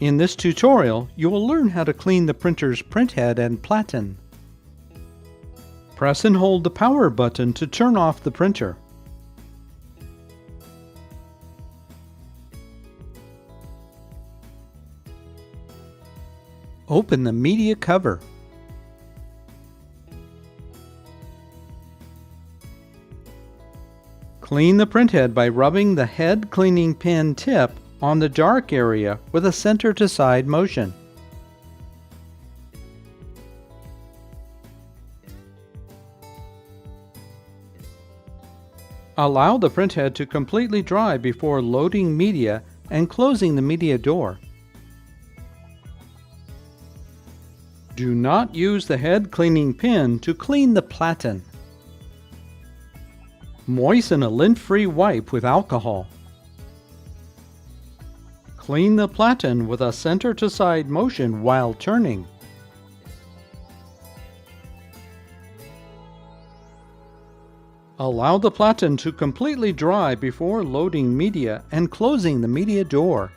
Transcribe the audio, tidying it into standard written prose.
In this tutorial, you will learn how to clean the printer's printhead and platen. Press and hold the power button to turn off the printer. Open the media cover. Clean the printhead by rubbing the head cleaning pin tip on the dark area with a center-to-side motion. Allow the printhead to completely dry before loading media and closing the media door. Do not use the head cleaning pin to clean the platen. Moisten a lint-free wipe with alcohol. Clean the platen with a center-to-side motion while turning. Allow the platen to completely dry before loading media and closing the media door.